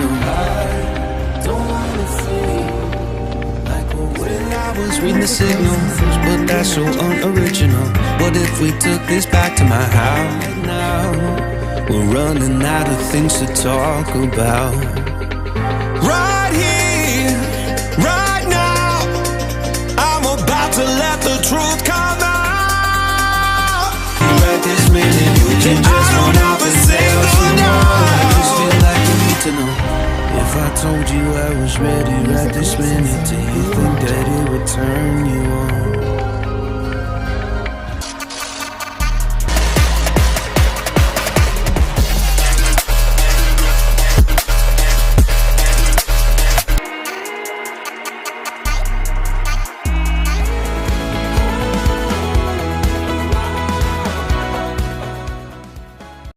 emotional. I don't wanna feel like when I was reading the signals, but that's so unoriginal. What if we took this back to my house now? We're running out of things to talk about. Right here, right now, I'm about to let the truth come out. Right this minute, you can just run off and say goodnight. I just feel like you need to know. If I told you I was ready right this minute, do you think that it would turn